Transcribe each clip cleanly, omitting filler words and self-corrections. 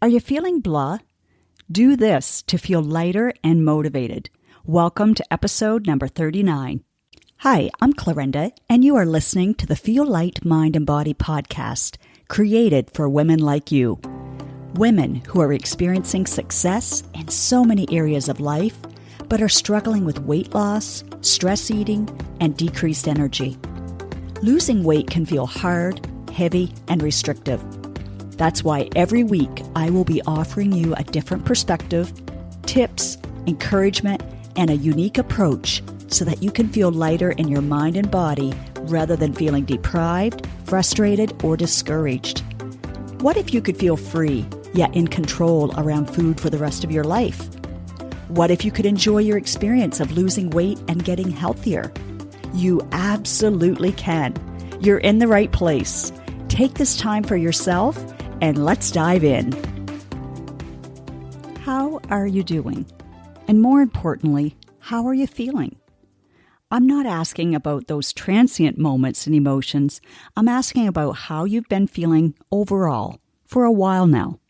Are you feeling blah? Do this to feel lighter and motivated. Welcome to episode number 39. Hi, I'm Clarinda, and you are listening to the Feel Light, Mind, and Body podcast, created for women like you. Women who are experiencing success in so many areas of life, but are struggling with weight loss, stress eating, and decreased energy. Losing weight can feel hard, heavy, and restrictive. That's why every week I will be offering you a different perspective, tips, encouragement, and a unique approach so that you can feel lighter in your mind and body rather than feeling deprived, frustrated, or discouraged. What if you could feel free, yet in control around food for the rest of your life? What if you could enjoy your experience of losing weight and getting healthier? You absolutely can. You're in the right place. Take this time for yourself and let's dive in. How are you doing? And more importantly, how are you feeling? I'm not asking about those transient moments and emotions. I'm asking about how you've been feeling overall for a while now.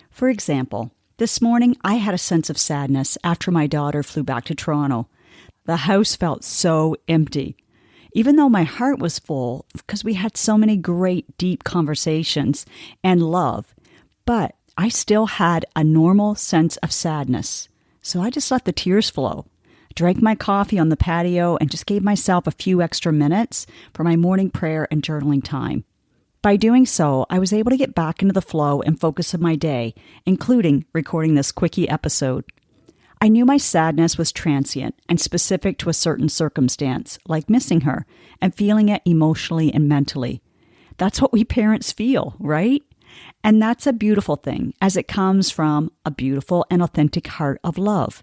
For example, this morning I had a sense of sadness after my daughter flew back to Toronto. The house felt so empty. Even though my heart was full because we had so many great, deep conversations and love, but I still had a normal sense of sadness. So I just let the tears flow, drank my coffee on the patio, and just gave myself a few extra minutes for my morning prayer and journaling time. By doing so, I was able to get back into the flow and focus of my day, including recording this quickie episode. I knew my sadness was transient and specific to a certain circumstance, like missing her and feeling it emotionally and mentally. That's what we parents feel, right? And that's a beautiful thing, as it comes from a beautiful and authentic heart of love.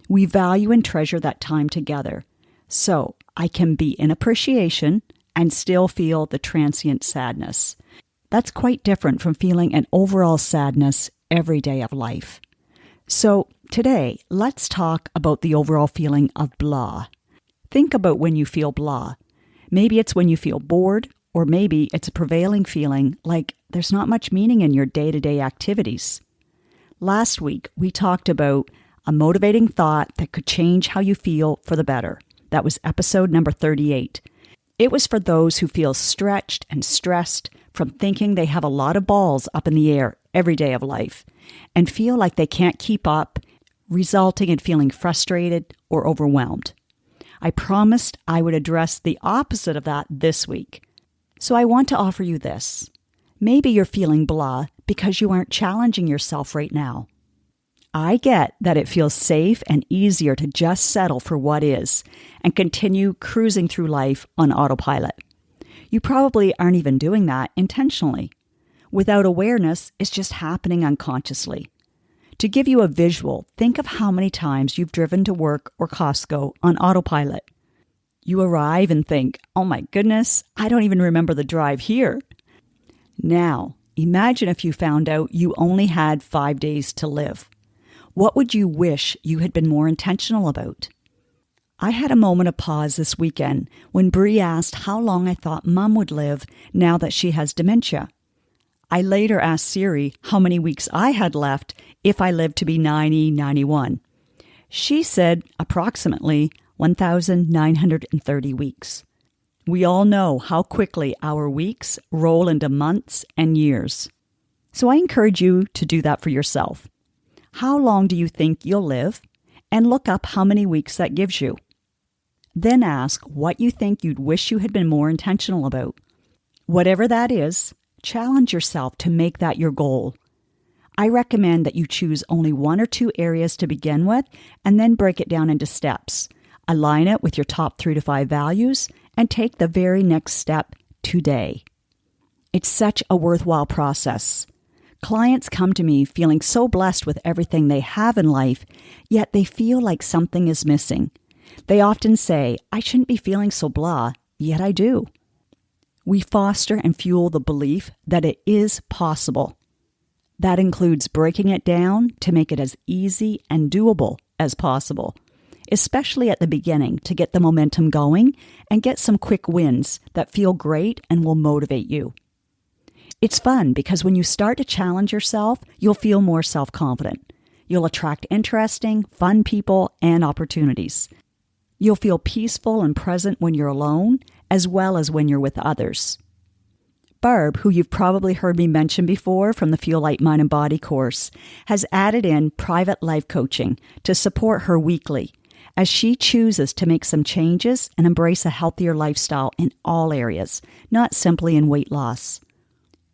We value and treasure that time together. So I can be in appreciation and still feel the transient sadness. That's quite different from feeling an overall sadness every day of life. So today, let's talk about the overall feeling of blah. Think about when you feel blah. Maybe it's when you feel bored, or maybe it's a prevailing feeling like there's not much meaning in your day-to-day activities. Last week, we talked about a motivating thought that could change how you feel for the better. That was episode number 38. It was for those who feel stretched and stressed from thinking they have a lot of balls up in the air every day of life and feel like they can't keep up, resulting in feeling frustrated or overwhelmed. I promised I would address the opposite of that this week. So I want to offer you this. Maybe you're feeling blah because you aren't challenging yourself right now. I get that it feels safe and easier to just settle for what is and continue cruising through life on autopilot. You probably aren't even doing that intentionally. Without awareness, it's just happening unconsciously. To give you a visual, think of how many times you've driven to work or Costco on autopilot. You arrive and think, oh my goodness, I don't even remember the drive here. Now, imagine if you found out you only had 5 days to live. What would you wish you had been more intentional about? I had a moment of pause this weekend when Bree asked how long I thought Mom would live now that she has dementia. I later asked Siri how many weeks I had left if I lived to be 91. She said approximately 1,930 weeks. We all know how quickly our weeks roll into months and years. So I encourage you to do that for yourself. How long do you think you'll live? And look up how many weeks that gives you. Then ask what you think you'd wish you had been more intentional about. Whatever that is, challenge yourself to make that your goal. I recommend that you choose only 1 or 2 areas to begin with and then break it down into steps. Align it with your top 3 to 5 values and take the very next step today. It's such a worthwhile process. Clients come to me feeling so blessed with everything they have in life, yet they feel like something is missing. They often say, I shouldn't be feeling so blah, yet I do. We foster and fuel the belief that it is possible. That includes breaking it down to make it as easy and doable as possible, especially at the beginning to get the momentum going and get some quick wins that feel great and will motivate you. It's fun because when you start to challenge yourself, you'll feel more self-confident. You'll attract interesting, fun people and opportunities. You'll feel peaceful and present when you're alone, as well as when you're with others. Barb, who you've probably heard me mention before from the Feel Light, Mind and Body course, has added in private life coaching to support her weekly as she chooses to make some changes and embrace a healthier lifestyle in all areas, not simply in weight loss.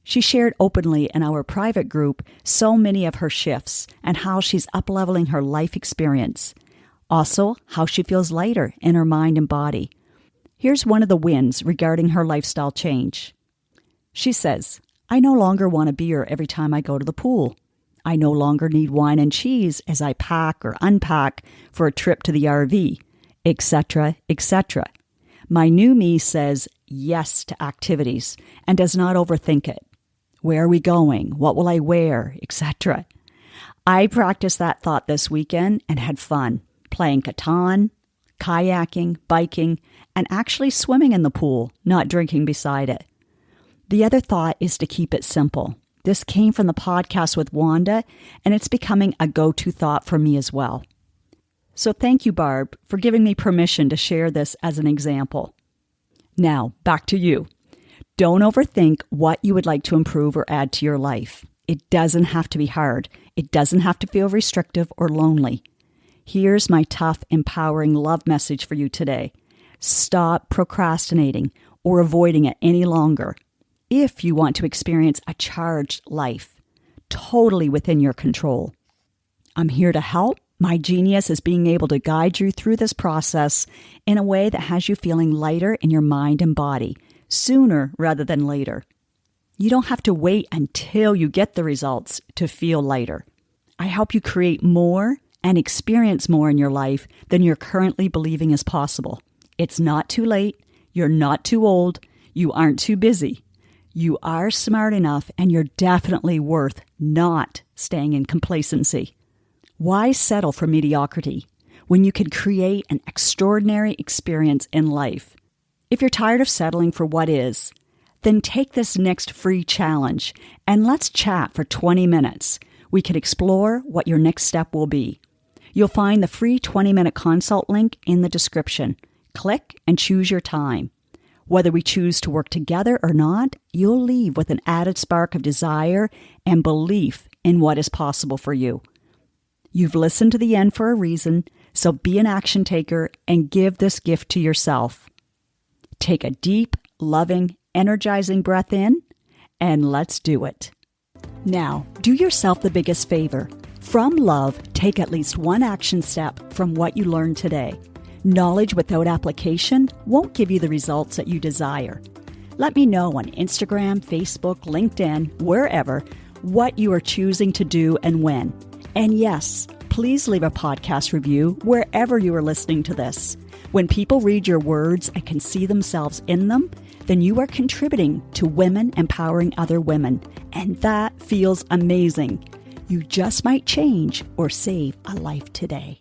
She shared openly in our private group so many of her shifts and how she's up-leveling her life experience. Also, how she feels lighter in her mind and body. Here's one of the wins regarding her lifestyle change. She says, I no longer want a beer every time I go to the pool. I no longer need wine and cheese as I pack or unpack for a trip to the RV, etc., etc. My new me says yes to activities and does not overthink it. Where are we going? What will I wear? Etc. I practiced that thought this weekend and had fun, playing Catan, kayaking, biking, and actually swimming in the pool, not drinking beside it. The other thought is to keep it simple. This came from the podcast with Wanda, and it's becoming a go-to thought for me as well. So thank you, Barb, for giving me permission to share this as an example. Now, back to you. Don't overthink what you would like to improve or add to your life. It doesn't have to be hard. It doesn't have to feel restrictive or lonely. Here's my tough, empowering love message for you today. Stop procrastinating or avoiding it any longer. If you want to experience a charged life, totally within your control. I'm here to help. My genius is being able to guide you through this process in a way that has you feeling lighter in your mind and body, sooner rather than later. You don't have to wait until you get the results to feel lighter. I help you create more and experience more in your life than you're currently believing is possible. It's not too late. You're not too old. You aren't too busy. You are smart enough, and you're definitely worth not staying in complacency. Why settle for mediocrity when you can create an extraordinary experience in life? If you're tired of settling for what is, then take this next free challenge and let's chat for 20 minutes. We can explore what your next step will be. You'll find the free 20-minute consult link in the description. Click and choose your time. Whether we choose to work together or not, you'll leave with an added spark of desire and belief in what is possible for you. You've listened to the end for a reason, so be an action taker and give this gift to yourself. Take a deep, loving, energizing breath in, and let's do it. Now, do yourself the biggest favor. From love, take at least one action step from what you learned today. Knowledge without application won't give you the results that you desire. Let me know on Instagram, Facebook, LinkedIn, wherever, what you are choosing to do and when. And yes, please leave a podcast review wherever you are listening to this. When people read your words and can see themselves in them, then you are contributing to women empowering other women. And that feels amazing. You just might change or save a life today.